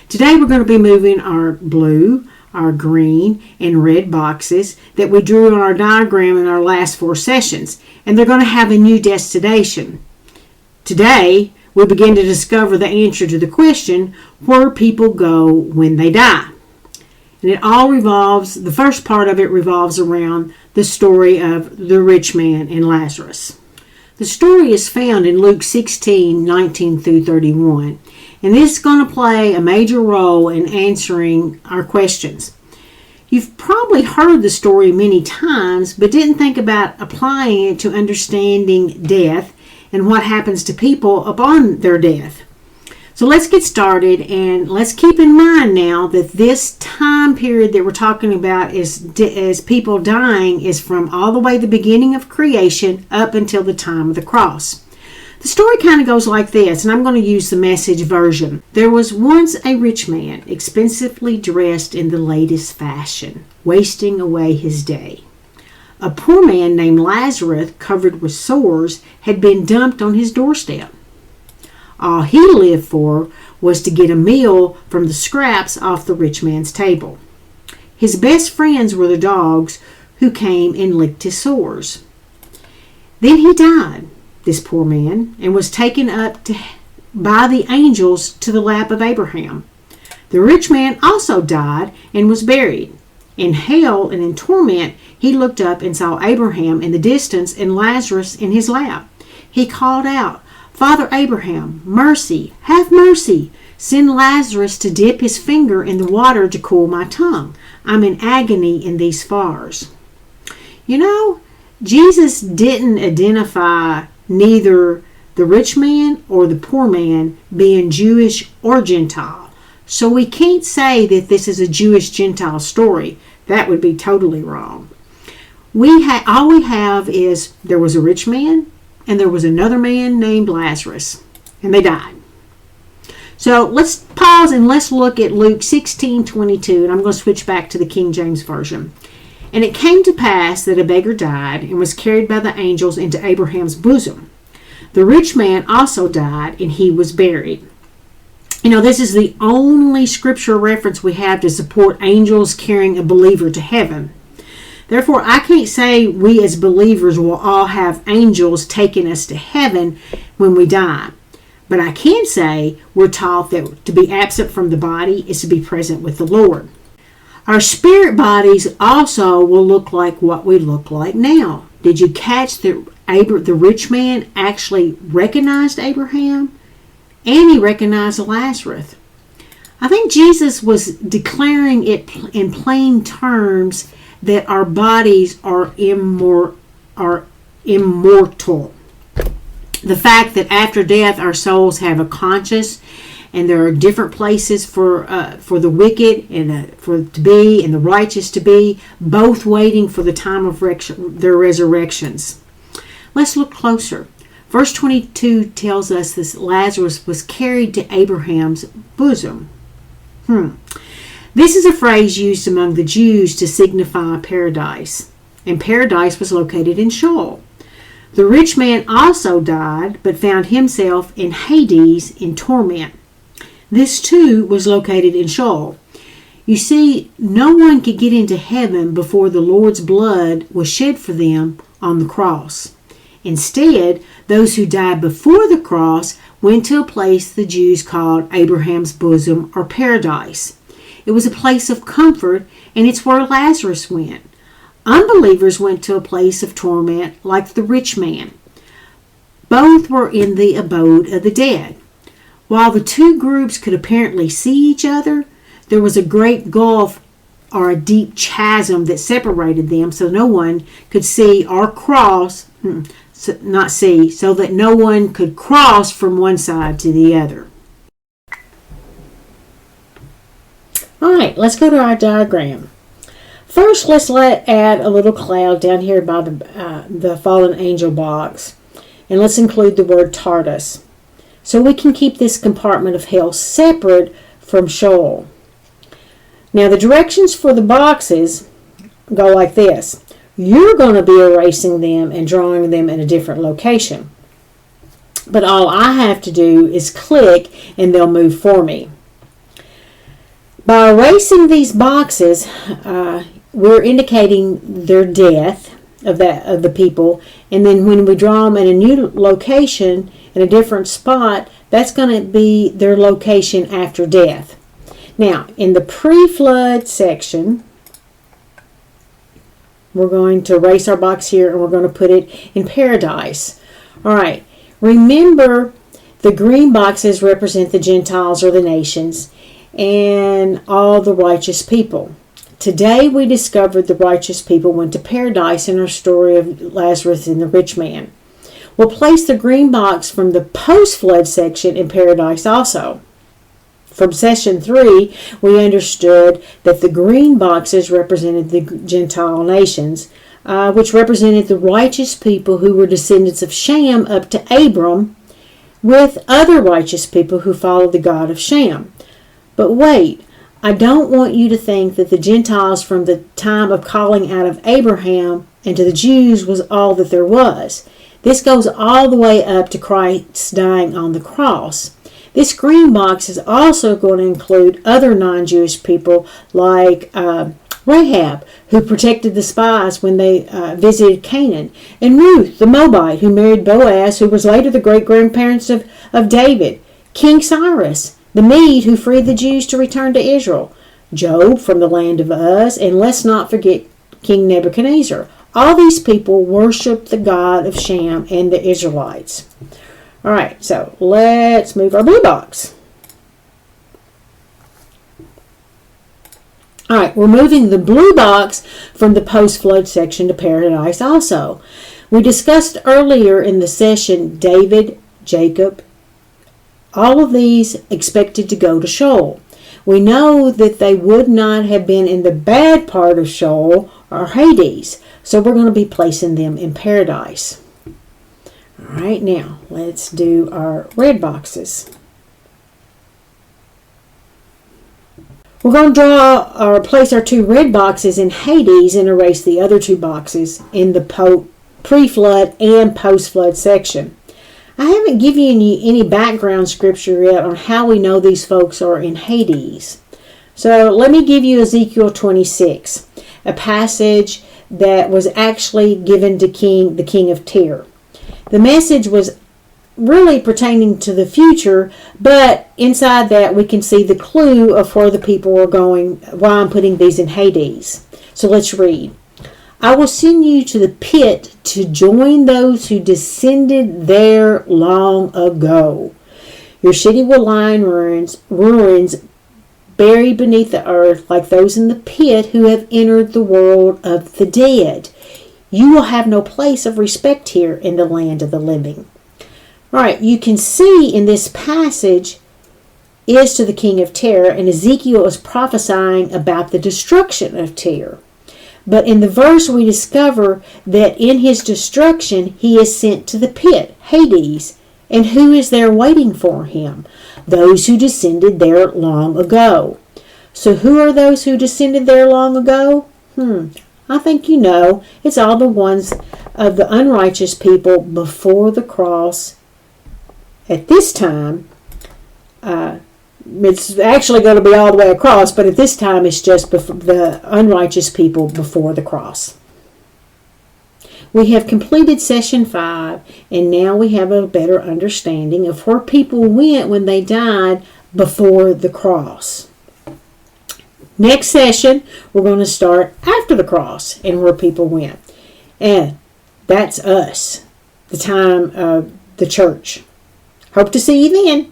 Today we're going to be moving our blue, our green, and red boxes that we drew on our diagram in our last 4 sessions, and they're going to have a new destination. Today we begin to discover the answer to the question, where people go when they die. And it all revolves, the first part of it revolves around the story of the rich man and Lazarus. The story is found in Luke 16:19 through 31, and this is going to play a major role in answering our questions. You've probably heard the story many times, but didn't think about applying it to understanding death and what happens to people upon their death. So let's get started, and let's keep in mind now that this time period that we're talking about as people dying is from all the way the beginning of creation up until the time of the cross. The story kind of goes like this, and I'm going to use the Message version. There was once a rich man, expensively dressed in the latest fashion, wasting away his day. A poor man named Lazarus, covered with sores, had been dumped on his doorstep. All he lived for was to get a meal from the scraps off the rich man's table. His best friends were the dogs, who came and licked his sores. Then he died, this poor man, and was taken up by the angels to the lap of Abraham. The rich man also died and was buried. In hell and in torment, he looked up and saw Abraham in the distance and Lazarus in his lap. He called out, "Father Abraham, mercy, have mercy. Send Lazarus to dip his finger in the water to cool my tongue. I'm in agony in these fires." You know, Jesus didn't identify neither the rich man or the poor man being Jewish or Gentile. So we can't say that this is a Jewish-Gentile story. That would be totally wrong. All we have is there was a rich man, and there was another man named Lazarus, and they died. So let's pause and let's look at Luke 16:22, and I'm going to switch back to the King James Version. "And it came to pass that a beggar died and was carried by the angels into Abraham's bosom. The rich man also died, and he was buried." You know, this is the only scripture reference we have to support angels carrying a believer to heaven. Therefore, I can't say we as believers will all have angels taking us to heaven when we die. But I can say we're taught that to be absent from the body is to be present with the Lord. Our spirit bodies also will look like what we look like now. Did you catch that the rich man actually recognized Abraham? And he recognized Lazarus. I think Jesus was declaring it in plain terms that our bodies are immortal. The fact that after death our souls have a conscience, and there are different places for the wicked and to be and the righteous to be, both waiting for the time of their resurrections. Let's look closer. Verse 22 tells us that Lazarus was carried to Abraham's bosom. This is a phrase used among the Jews to signify paradise, and paradise was located in Sheol. The rich man also died, but found himself in Hades in torment. This too was located in Sheol. You see, no one could get into heaven before the Lord's blood was shed for them on the cross. Instead, those who died before the cross went to a place the Jews called Abraham's bosom or paradise. It was a place of comfort, and it's where Lazarus went. Unbelievers went to a place of torment like the rich man. Both were in the abode of the dead. While the two groups could apparently see each other, there was a great gulf or a deep chasm that separated them, so no one could see or cross, so that no one could cross from one side to the other. All right, let's go to our diagram. First, let's add a little cloud down here by the fallen angel box, and let's include the word Tartarus, so we can keep this compartment of hell separate from Sheol. Now, the directions for the boxes go like this. You're going to be erasing them and drawing them in a different location. But all I have to do is click and they'll move for me. By erasing these boxes, we're indicating their death of the people, and then when we draw them in a new location in a different spot, that's going to be their location after death. Now, in the pre-flood section, we're going to erase our box here and we're going to put it in paradise. All right, remember the green boxes represent the Gentiles or the nations and all the righteous people. Today we discovered the righteous people went to paradise in our story of Lazarus and the rich man. We'll place the green box from the post-flood section in paradise also. From session 3, we understood that the green boxes represented the Gentile nations, which represented the righteous people who were descendants of Shem up to Abram, with other righteous people who followed the God of Shem. But wait, I don't want you to think that the Gentiles from the time of calling out of Abraham and to the Jews was all that there was. This goes all the way up to Christ dying on the cross. This green box is also going to include other non-Jewish people like Rahab, who protected the spies when they visited Canaan, and Ruth, the Moabite, who married Boaz, who was later the great-grandparents of David, King Cyrus, the Mede, who freed the Jews to return to Israel, Job from the land of Uz, and let's not forget King Nebuchadnezzar. All these people worshiped the God of Shem and the Israelites. All right, so let's move our blue box. All right, we're moving the blue box from the post-flood section to paradise also. We discussed earlier in the session David, Jacob, all of these expected to go to Sheol. We know that they would not have been in the bad part of Sheol or Hades, so we're going to be placing them in paradise. All right, now let's do our red boxes. We're going to draw or place our 2 red boxes in Hades and erase the other 2 boxes in the pre-flood and post-flood section. I haven't given you any background scripture yet on how we know these folks are in Hades. So let me give you Ezekiel 26, a passage that was actually given to the king of Tyre. The message was really pertaining to the future, but inside that we can see the clue of where the people are going, why I'm putting these in Hades. So let's read. I will send you to the pit to join those who descended there long ago. Your city will lie in ruins buried beneath the earth like those in the pit who have entered the world of the dead. You will have no place of respect here in the land of the living. All right, you can see in this passage is to the king of Tyre, and Ezekiel is prophesying about the destruction of Tyre. But in the verse we discover that in his destruction he is sent to the pit, Hades. And who is there waiting for him? Those who descended there long ago. So who are those who descended there long ago? I think you know. It's all the ones of the unrighteous people before the cross. At this time, it's actually going to be all the way across, but at this time it's just the unrighteous people before the cross. We have completed session 5, and now we have a better understanding of where people went when they died before the cross. Next session, we're going to start after the cross and where people went. And that's us, the time of the church. Hope to see you then.